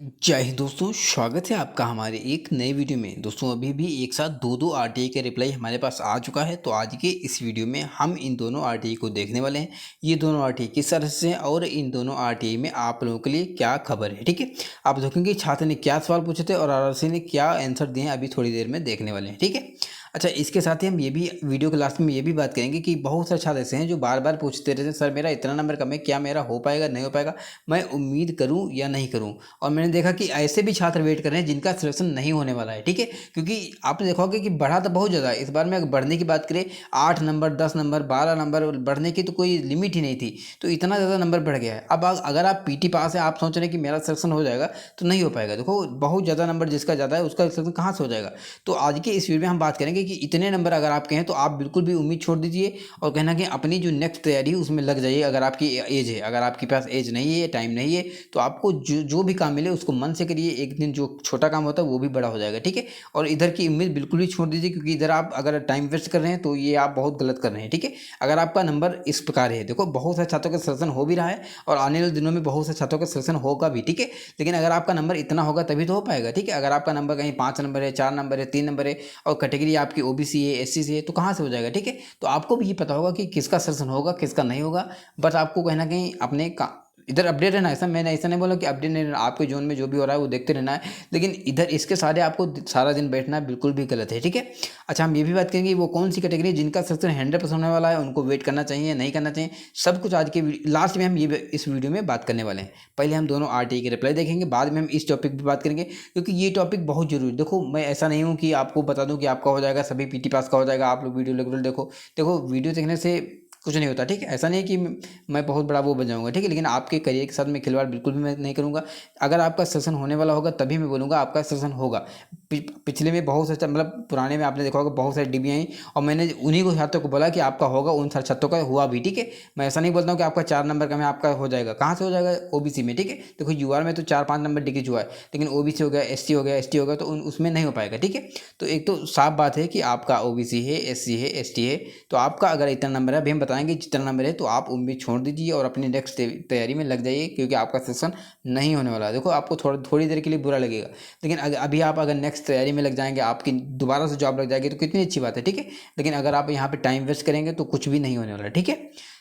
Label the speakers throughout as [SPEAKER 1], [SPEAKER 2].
[SPEAKER 1] जय हिंद दोस्तों, स्वागत है आपका हमारे एक नए वीडियो में। दोस्तों अभी भी एक साथ दो आरटीआई के रिप्लाई हमारे पास आ चुका है। तो आज के इस वीडियो में हम इन दोनों आरटीआई को देखने वाले हैं। ये दोनों आरटीआई किस तरह से हैं और इन दोनों आरटीआई में आप लोगों के लिए क्या खबर है। ठीक है, आप देखेंगे छात्र ने क्या सवाल पूछे थे और आरआरसी ने क्या आंसर दिए हैं, अभी थोड़ी देर में देखने वाले हैं। ठीक है, अच्छा इसके साथ ही हम ये भी वीडियो के लास्ट में ये भी बात करेंगे कि बहुत सारे छात्र ऐसे हैं जो बार बार पूछते रहते हैं, सर मेरा इतना नंबर कम है, क्या मेरा हो पाएगा नहीं हो पाएगा, मैं उम्मीद करूं या नहीं करूं। और मैंने देखा कि ऐसे भी छात्र वेट कर रहे हैं जिनका सिलेक्शन नहीं होने वाला है। ठीक है, क्योंकि आपने देखा होगा कि बढ़ा तो बहुत ज़्यादा है। इस बार में अगर बढ़ने की बात करें 8 नंबर 10 नंबर 12 नंबर बढ़ने की तो कोई लिमिट ही नहीं थी। तो इतना ज़्यादा नंबर बढ़ गया है। अब अगर आप पीटी पास है, आप सोच रहे हैं कि मेरा सिलेक्शन हो जाएगा, तो नहीं हो पाएगा। देखो बहुत ज़्यादा नंबर जिसका ज़्यादा है उसका सिलेक्शन कहाँ से हो जाएगा। तो आज के इस वीडियो में हम बात करेंगे कि इतने नंबर अगर आपके हैं तो आप बिल्कुल भी उम्मीद छोड़ दीजिए और कहना कि अपनी जो नेक्स्ट तैयारी है उसमें लग जाइए। अगर आपकी एज है, अगर आपके पास एज नहीं है, टाइम नहीं है, तो आपको जो भी काम मिले उसको मन से करिए। एक दिन जो छोटा काम होता है वो भी बड़ा हो जाएगा। ठीक है, और इधर की उम्मीद बिल्कुल भी छोड़ दीजिए, क्योंकि इधर आप अगर टाइम वेस्ट कर रहे हैं तो ये आप बहुत गलत कर रहे हैं। ठीक है, अगर आपका नंबर इस प्रकार है, देखो बहुत सारे छात्रों का सिलेक्शन हो भी रहा है और आने वाले दिनों में बहुत सारे छात्रों का सिलेक्शन होगा भी। ठीक है, लेकिन अगर आपका नंबर इतना होगा तभी तो हो पाएगा। ठीक है, अगर आपका नंबर कहीं 5 नंबर है, 4 नंबर है, 3 नंबर है और कैटेगरी आपकी ओबीसी है, एससी से है, तो कहाँ से हो जाएगा। ठीक है, तो आपको भी ये पता होगा कि किसका सिलेक्शन होगा किसका नहीं होगा। बट आपको कहीं ना कहीं अपने इधर अपडेट रहना है। ऐसा मैंने ऐसा नहीं बोला कि अपडेट नहीं रहना, आपके जोन में जो भी हो रहा है वो देखते रहना है, लेकिन इधर इसके सारे आपको सारा दिन बैठना बिल्कुल भी गलत है। ठीक है, अच्छा हम ये भी बात करेंगे वो कौन सी कैटेगरी जिनका सिलेक्शन 100% होने वाला है, उनको वेट करना चाहिए नहीं करना चाहिए, सब कुछ आज के लास्ट में हम ये इस वीडियो में बात करने वाले हैं। पहले हम दोनों आरटीआई के रिप्लाई देखेंगे, बाद में हम इस टॉपिक पर बात करेंगे, क्योंकि ये टॉपिक बहुत जरूरी। देखो मैं ऐसा नहीं हूँ कि आपको बता दूँ कि आपका हो जाएगा, सभी पीटी पास का हो जाएगा, आप लोग वीडियो रेगुलर देखो। देखो वीडियो देखने से कुछ नहीं होता। ठीक है, ऐसा नहीं है कि मैं बहुत बड़ा वो बन जाऊँगा। ठीक है, लेकिन आपके करियर के साथ मैं खिलवाड़ बिल्कुल भी मैं नहीं करूँगा। अगर आपका सिलेक्शन होने वाला होगा तभी मैं बोलूँगा आपका सिलेक्शन होगा। पिछले में बहुत सारे मतलब पुराने में आपने देखा होगा बहुत सारी डिग्री आई और मैंने उन्हीं को छात्रों को बोला कि आपका होगा, उन सारे छात्रों का हुआ भी। ठीक है, मैं ऐसा नहीं बोलता हूँ कि आपका 4 नंबर का में आपका हो जाएगा, कहाँ से हो जाएगा, ओबीसी में। ठीक है, देखो यूआर में तो 4-5 नंबर डिग्री हुआ है, लेकिन ओबीसी हो गया, एससी हो गया, एसटी हो गया, तो उसमें नहीं हो पाएगा। ठीक है, तो एक तो साफ बात है कि आपका ओबीसी है, एससी है, एसटी है, तो आपका अगर इतना नंबर है, अभी हम बताएंगे जितना नंबर है, तो आप उम्मीद छोड़ दीजिए और अपनी नेक्स्ट तैयारी में लग जाइए, क्योंकि आपका सिलेक्शन नहीं होने वाला है। देखो आपको थोड़ी देर के लिए बुरा लगेगा, लेकिन अभी आप अगर नेक्स्ट तैयारी में लग जाएंगे, आपकी दोबारा से जॉब लग जाएगी, तो कितनी अच्छी बात है। ठीक है, लेकिन अगर आप यहाँ पे टाइम वेस्ट करेंगे तो कुछ भी नहीं होने वाला। ठीक है,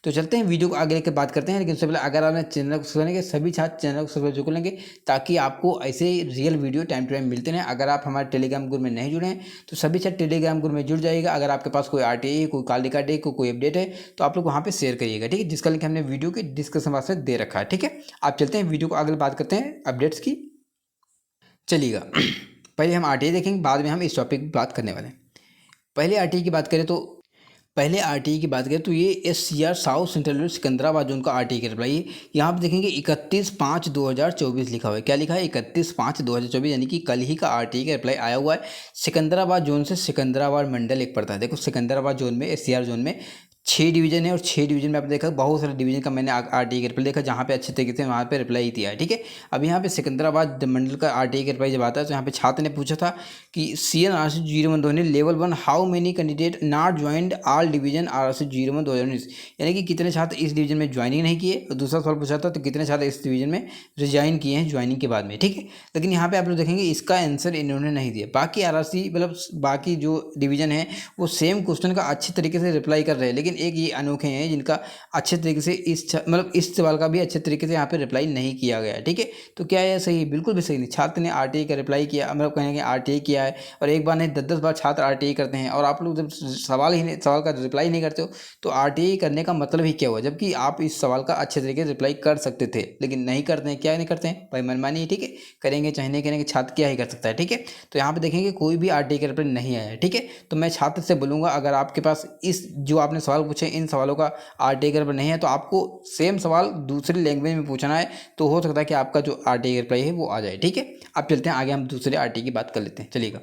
[SPEAKER 1] तो चलते हैं वीडियो को आगे लेकर बात करते हैं। लेकिन उससे पहले अगर आपने चैनल को सब्सक्राइब करेंगे, सभी छात्र चैनल को सब्सक्राइब कर लेंगे, ताकि आपको ऐसे real video time to time मिलते रहें। अगर आप हमारे टेलीग्राम ग्रुप में नहीं जुड़े हैं तो सभी छात्र टेलीग्राम ग्रुप में जुड़ जाइएगा। अगर आपके पास कोई आरटीआई, कोई कॉल डे कोई अपडेट है तो आप लोग वहाँ पे शेयर करिएगा। ठीक है, जिसका लिंक हमने वीडियो के डिस्क्रिप्शन बॉक्स में दे रखा है। ठीक है, आप चलते हैं वीडियो को आगे बात करते हैं अपडेट्स की। चलिएगा पहले हम आरटीआई देखेंगे, बाद में हम इस टॉपिक पर बात करने वाले हैं। पहले आरटीआई की बात करें तो ये SCR south central Secunderabad zone का आरटीआई का रिप्लाई है। यहाँ पर देखेंगे 31/5/2024 लिखा हुआ है। क्या लिखा है? 31/5/2024, यानी कि कल ही का आरटीआई का रिप्लाई आया हुआ है। सिकंदराबाद जोन से सिकंदराबाद मंडल एक पड़ता है। देखो सिकंदराबाद जोन में, एससीआर जोन में 6 डिवीजन है और 6 डिवीजन में आपने देखा बहुत सारे डिवीजन का मैंने आरटीआई का रिप्लाई देखा, जहाँ पे अच्छे तरीके से वहाँ पे रिप्लाई दिया है। ठीक है, अब यहाँ पे सिकंदराबाद मंडल का आरटीआई का रिप्लाई जब आता है तो यहाँ पे छात्र ने पूछा था कि CNRC 012 ने level 1 how many candidate not joined all division RRC 01 2019, यानी कि कितने छात्र इस डिवीजन में ज्वाइनिंग नहीं किए। और दूसरा सवाल पूछा था तो कितने छात्र इस डिवीजन में रिजाइन किए हैं ज्वाइनिंग के बाद में। ठीक है, लेकिन यहाँ पे आप लोग देखेंगे इसका आंसर इन्होंने नहीं दिया। बाकी RRC मतलब बाकी जो डिवीजन है वो सेम क्वेश्चन का अच्छे तरीके से रिप्लाई कर रहे हैं, लेकिन एक ये अनोखे हैं जिनका अच्छे तरीके से इस सवाल का भी अच्छे तरीके से यहाँ पे रिप्लाई नहीं किया गया। ठीक है, तो क्या यह सही? बिल्कुल भी सही नहीं। छात्र ने आरटीआई का रिप्लाई किया, मतलब कहेंगे आरटीआई किया है, और एक बार नहीं 10-10 बार छात्र आरटीआई करते हैं और आप लोग जब सवाल का रिप्लाई नहीं करते हो तो आरटीआई करने का मतलब ही क्या हुआ? जबकि आप इस सवाल का अच्छे तरीके से रिप्लाई कर सकते थे, लेकिन नहीं करते हैं। क्या नहीं करते हैं भाई? मनमानी है। ठीक है, करेंगे चाहे नहीं करेंगे, छात्र क्या ही कर सकता है। ठीक है, तो यहाँ पे देखेंगे कोई भी आरटीआई का रिप्लाई नहीं आया है। ठीक है, तो मैं छात्र से बोलूँगा अगर आपके पास इस जो आपने सवाल पूछे इन सवालों का आरटीआई का रिप्लाई नहीं है तो आपको सेम सवाल दूसरी लैंग्वेज में पूछना है, तो हो सकता है कि आपका जो आरटीआई का रिप्लाई है वो आ जाए। ठीक है, अब चलते हैं आगे, हम दूसरे आरटीआई की बात कर लेते हैं। चलिएगा,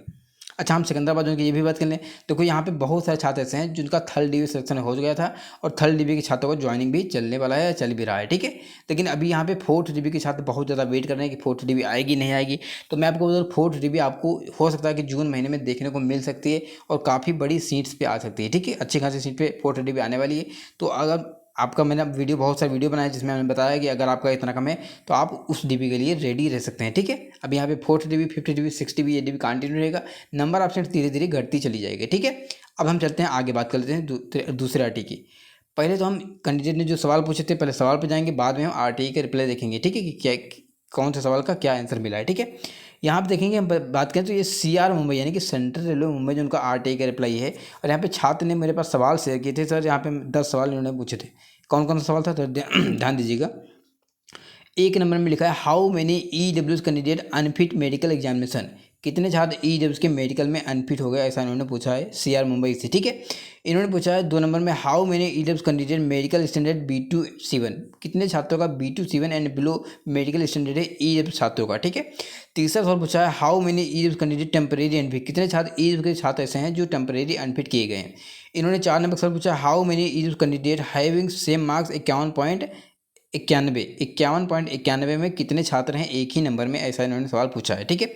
[SPEAKER 1] अच्छा हम सिकंदराबाद जोन की ये भी बात कर लें। देखो यहाँ पे बहुत सारे छात्र ऐसे हैं जिनका थर्ड डिवी सिलेक्शन हो गया था और थर्ड डिवी के छात्रों को ज्वाइनिंग भी चलने वाला है, चल भी रहा है। ठीक है, लेकिन अभी यहाँ पे फोर्थ डिवी के छात्र बहुत ज़्यादा वेट कर रहे हैं कि फोर्थ डिवी आएगी नहीं आएगी। तो मैं आपको बता दूँ फोर्थ डिवी आपको हो सकता है कि जून महीने में देखने को मिल सकती है और काफ़ी बड़ी सीट्स पर आ सकती है। ठीक है, अच्छी खासी सीट पर फोर्थ डिवी आने वाली है। तो अगर आपका मैंने वीडियो बहुत सारे वीडियो बनाए जिसमें मैंने बताया कि अगर आपका इतना कम है तो आप उस डीबी के लिए रेडी रह सकते हैं, ठीक है। अब यहाँ पे 40 डीबी, 50 डीबी, 60 डीबी, ये डीबी कंटिन्यू रहेगा, नंबर ऑफ सेट्स धीरे धीरे घटती चली जाएगी, ठीक है। अब हम चलते हैं आगे, बात कर लेते हैं दूसरे आर की। पहले तो हम कैंडिडेट ने जो सवाल पूछे थे पहले सवाल पर जाएंगे, बाद में हम आर के रिप्लाई देखेंगे, ठीक है, कि क्या कौन से सवाल का क्या आंसर मिला है, ठीक है। यहाँ पे देखेंगे, हम बात करें तो ये CR मुंबई यानी कि सेंट्रल रेलवे मुंबई जो उनका RTI का रिप्लाई है। और यहाँ पे छात्र ने मेरे पास सवाल शेयर किए थे सर, यहाँ पे 10 सवाल इन्होंने पूछे थे। कौन कौन सा सवाल था तो ध्यान दीजिएगा। एक नंबर में लिखा है how many EWS candidate unfit medical examination, कितने छात्र EWS के मेडिकल में अनफिट हो गए, ऐसा इन्होंने पूछा है CR मुंबई से, ठीक है। इन्होंने पूछा है 2 नंबर में how many EWS candidate medical standard B2-C1, कितने छात्रों का B2-C1 and below medical standard है EWS छात्रों का, ठीक है। तीसरा सवाल पूछा है how many EWS candidate temporary unfit, कितने छात्र EWS के छात्र ऐसे हैं जो टेम्परेरी अनफिट किए गए हैं। इन्होंने 4 नंबर सवाल पूछा how many EWS candidate having same marks 51.91 में कितने छात्र हैं एक ही नंबर में, ऐसा इन्होंने सवाल पूछा है, ठीक है।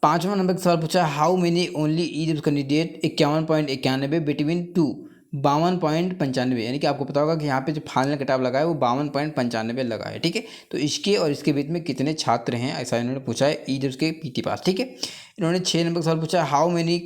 [SPEAKER 1] 5वां नंबर का सवाल पूछा how many only EWS candidate 51.91 between 2 52.95, यानी कि आपको पता होगा कि यहाँ पे जो फाइनल कटाव लगा है वो 52.95 लगा है, ठीक है। तो इसके और इसके बीच में कितने छात्र हैं, ऐसा इन्होंने पूछा है EWS के PT पास, ठीक है। इन्होंने 6 नंबर का सवाल पूछा how many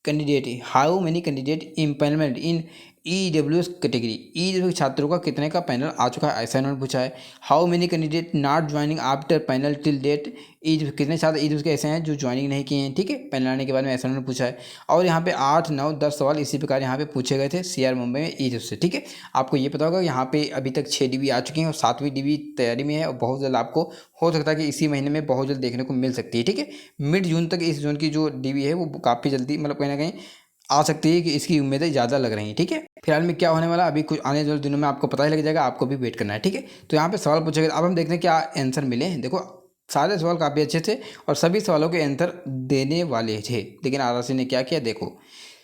[SPEAKER 1] candidate empanelment in EWS category, EWS छात्रों का कितने का पैनल आ चुका है, ऐसा इन्होंने पूछा है। How many candidate not joining after panel till date, कितने छात्र EWS के ऐसे हैं जो ज्वाइनिंग नहीं किए हैं, ठीक है, पैनल आने के बाद में, ऐसा उन्होंने पूछा है। और यहाँ पे 8, 9, 10 सवाल इसी प्रकार यहाँ पे पूछे गए थे CR मुंबई में EWS से, ठीक है। आपको ये पता होगा यहाँ पे अभी तक 6 DB आ चुकी हैं और 7वीं DB तैयारी में है और बहुत जल्द आपको हो सकता है कि इसी महीने में बहुत जल्द देखने को मिल सकती है, ठीक है। मिड जून तक इस जून की जो DB है वो काफ़ी जल्दी मतलब कहीं ना कहीं आ सकती है, कि इसकी उम्मीदें ज़्यादा लग रही हैं, ठीक है। फिलहाल में क्या होने वाला अभी कुछ आने वाले दिनों में आपको पता ही लग जाएगा, आपको भी वेट करना है, ठीक है। तो यहाँ पे सवाल पूछे गए, अब हम देखते हैं क्या आंसर मिले हैं। देखो सारे सवाल काफ़ी अच्छे थे और सभी सवालों के आंसर देने वाले थे, लेकिन RRC ने क्या किया, देखो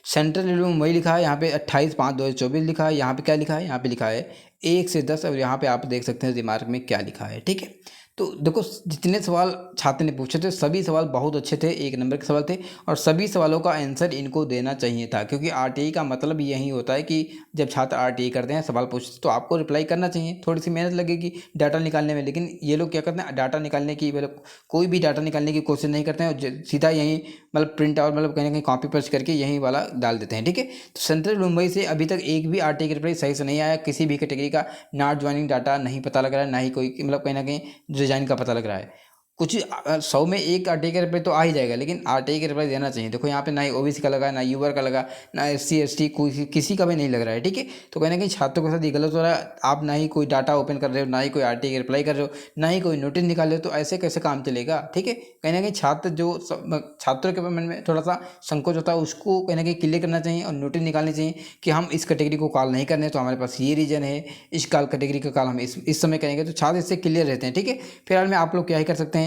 [SPEAKER 1] सेंट्रल रेलवे मुंबई लिखा है, यहाँ पे 28/5/2024 लिखा है, यहाँ पे क्या लिखा है, यहाँ पे लिखा है 1 से 10, और यहाँ पे आप देख सकते हैं रिमार्क में क्या लिखा है, ठीक है। तो देखो जितने सवाल छात्र ने पूछे थे सभी सवाल बहुत अच्छे थे, 1 नंबर के सवाल थे और सभी सवालों का आंसर इनको देना चाहिए था, क्योंकि RTI का मतलब यही होता है कि जब छात्र RTI करते हैं सवाल पूछते तो आपको रिप्लाई करना चाहिए, थोड़ी सी मेहनत लगेगी डाटा निकालने में, लेकिन ये लोग क्या करते हैं डाटा निकालने की मतलब कोई भी डाटा निकालने की कोशिश नहीं करते हैं और सीधा यहीं मतलब प्रिंट आउट मतलब कहीं ना कहीं कॉपी पेस्ट करके यहीं वाला डाल देते हैं, ठीक है। तो सेंट्रल मुंबई से अभी तक एक भी RTI का रिप्लाई सही से नहीं आया, किसी भी कैटेगरी का नॉट ज्वाइनिंग डाटा नहीं पता लग रहा है, ना ही कोई मतलब कहीं ना कहीं डिजाइन का पता लग रहा है। कुछ 100 में एक RTI का रिप्लाई तो आ ही जाएगा, लेकिन RTI का रिप्लाई देना चाहिए। देखो यहाँ पे ना ही OBC का लगा, ना यूआर का लगा, ना SC ST कोई किसी का भी नहीं लग रहा है, ठीक है। तो कहीं ना कहीं छात्रों के साथ ये गलत हो रहा है, आप ना ही कोई डाटा ओपन कर रहे हो, ना ही कोई RTI का रिप्लाई कर रहे हो, ना ही कोई नोटिस निकाल रहे हो, तो ऐसे कैसे काम चलेगा, ठीक है। कहीं ना कहीं छात्रों के मन में थोड़ा सा संकोच होता है, उसको कहीं ना कहीं क्लियर करना चाहिए और नोटिस निकालनी चाहिए कि हम इस कैटेगरी को कॉल नहीं करने, तो हमारे पास ये रीजन है, इस कॉल कैटेगरी का कॉल हम इस समय करेंगे, तो छात्र इससे क्लियर रहते हैं, ठीक है। फिलहाल में आप लोग क्या ही कर सकते हैं,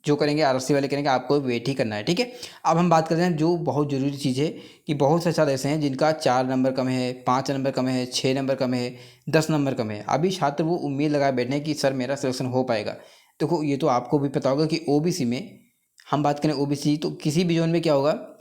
[SPEAKER 1] जो करेंगे RRC वाले करेंगे, आपको वेट ही करना है, ठीक है। अब हम बात करते हैं जो बहुत ज़रूरी चीज़ है कि बहुत से छात्र ऐसे हैं जिनका 4 नंबर कम है, 5 नंबर कम है, 6 नंबर कम है, 10 नंबर कम है। अभी छात्र वो उम्मीद लगाए बैठे हैं कि सर मेरा सिलेक्शन हो पाएगा। देखो ये तो आपको भी पता होगा कि OBC में हम बात करें, OBC तो किसी भी जोन में क्या होगा,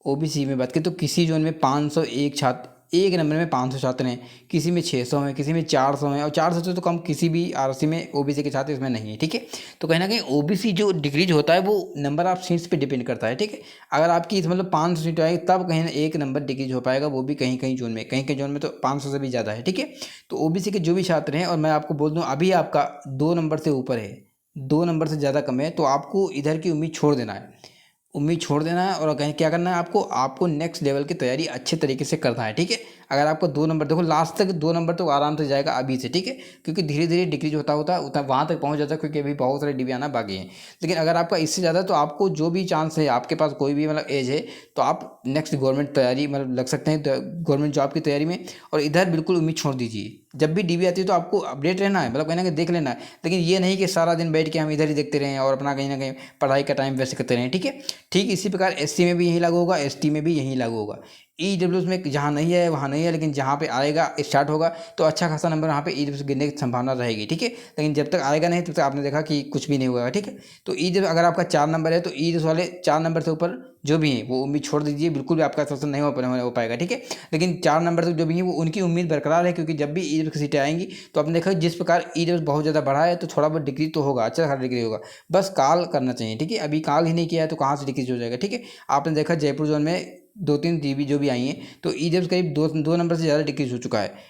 [SPEAKER 1] OBC में बात करें तो किसी जोन में 501 छात्र, एक नंबर में 500 छात्र हैं, किसी में 600 हैं, किसी में 400 हैं, और 400 से तो कम किसी भी RRC में OBC के छात्र इसमें नहीं है, ठीक है। तो कहीं ना कहीं OBC जो डिक्रीज होता है वो नंबर ऑफ सीट्स पे डिपेंड करता है, ठीक है। अगर आपकी इस मतलब 500 सीट आएगी तब कहीं ना एक नंबर डिक्रीज हो पाएगा, वो भी कहीं कहीं जोन में, कहीं कहीं जोन में तो 500 से भी ज़्यादा है, ठीक है। तो OBC के जो भी छात्र हैं, और मैं आपको बोल दूँ अभी आपका 2 नंबर से ऊपर है, 2 नंबर से ज़्यादा कम है, तो आपको इधर की उम्मीद छोड़ देना है, और कहीं क्या करना है, आपको नेक्स्ट लेवल की तैयारी अच्छे तरीके से करना है, ठीक है। अगर आपको 2 नंबर, देखो लास्ट तक 2 नंबर तो आराम से जाएगा अभी से, ठीक है, क्योंकि धीरे धीरे डिक्रीज होता उतना वहाँ तक पहुँच जाता है, क्योंकि अभी बहुत सारे DB आना बाकी हैं। लेकिन अगर आपका इससे ज़्यादा, तो आपको जो भी चांस है, आपके पास कोई भी मतलब एज है, तो आप नेक्स्ट गवर्नमेंट तैयारी मतलब लग सकते हैं गवर्नमेंट जॉब की तैयारी में, और इधर बिल्कुल उम्मीद छोड़ दीजिए। जब भी DB आती है तो आपको अपडेट रहना है, मतलब कहीं ना कहीं देख लेना है, लेकिन ये नहीं कि सारा दिन बैठ के हम इधर ही देखते रहें और अपना कहीं ना कहीं पढ़ाई का टाइम वेस्ट करते रहें, ठीक है। ठीक इसी प्रकार SC में भी यही लागू होगा, ST में भी यही लागू होगा। ईडब्ल्यूएस में जहाँ नहीं है वहाँ नहीं है, लेकिन जहाँ पे आएगा स्टार्ट होगा तो अच्छा खासा नंबर वहाँ पे ईडब्ल्यूएस गिरने की संभावना रहेगी, ठीक है। लेकिन जब तक आएगा नहीं तब तक आपने देखा कि कुछ भी नहीं हुआ, ठीक है। तो ईडब्ल्यूएस अगर आपका 4 नंबर है तो ईडब्ल्यूएस वाले 4 नंबर से ऊपर जो भी है वो उम्मीद छोड़ दीजिए, बिल्कुल भी आपका सिलेक्शन नहीं हो पाएगा, ठीक है। लेकिन 4 नंबर तक जो भी है वो उनकी उम्मीद बरकरार है, क्योंकि जब भी ईडब्ल्यूएस की सीटें आएंगी तो आपने देखा जिस प्रकार ईडब्ल्यूएस बहुत ज़्यादा बढ़ा है तो थोड़ा बहुत डिग्री तो होगा, अच्छा खासा डिग्री होगा, बस कॉल करना चाहिए, ठीक है। अभी कॉल ही नहीं किया है तो कहाँ से डिक्रीज हो जाएगा, ठीक है। आपने देखा जयपुर जोन में 2-3 जीबी जो भी आई हैं तो ईडब्ल्यूएस करीब दो नंबर से ज़्यादा डिक्रीज हो चुका है।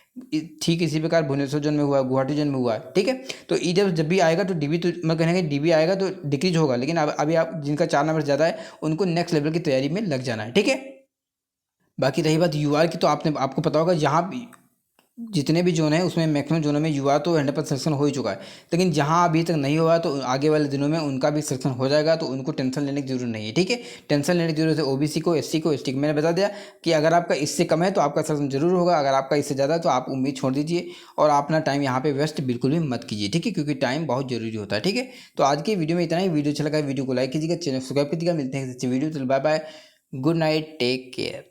[SPEAKER 1] ठीक इसी प्रकार भुवनेश्वर जोन में हुआ है, गुवाहाटी जोन में हुआ है, ठीक है। तो ईडब्ल्यूएस जब भी आएगा तो डीबी, तो मैं कहने का डीबी आएगा तो डिक्रीज होगा, लेकिन अब अभी आप जिनका 4 नंबर ज़्यादा है उनको नेक्स्ट लेवल की तैयारी में लग जाना है, ठीक है। बाकी रही बात यूआर की, तो आपको पता होगा जहाँ भी जितने भी जोन है उसमें मैक्सिमम जोनों में युवा तो 100% सिलेक्शन हो ही चुका है, लेकिन जहां अभी तक नहीं हुआ तो आगे वाले दिनों में उनका भी सिलेक्शन हो जाएगा, तो उनको टेंशन लेने की जरूरत नहीं है, ठीक है। टेंशन लेने की जरूरत है ओबीसी को, एससी को, एसटी को। मैंने बता दिया कि अगर आपका इससे कम है तो आपका सिलेक्शन जरूर होगा, अगर आपका इससे ज़्यादा है तो आप उम्मीद छोड़ दीजिए और अपना टाइम यहाँ पे वेस्ट बिल्कुल भी मत कीजिए, ठीक है, क्योंकि टाइम बहुत जरूरी होता है, ठीक है। तो आज की वीडियो में इतना ही। वीडियो अच्छा लगा वीडियो को लाइक कीजिएगा, चैनल सब्सक्राइब कीजिएगा। मिलते हैं वीडियो, चलो bye bye, good night, take care.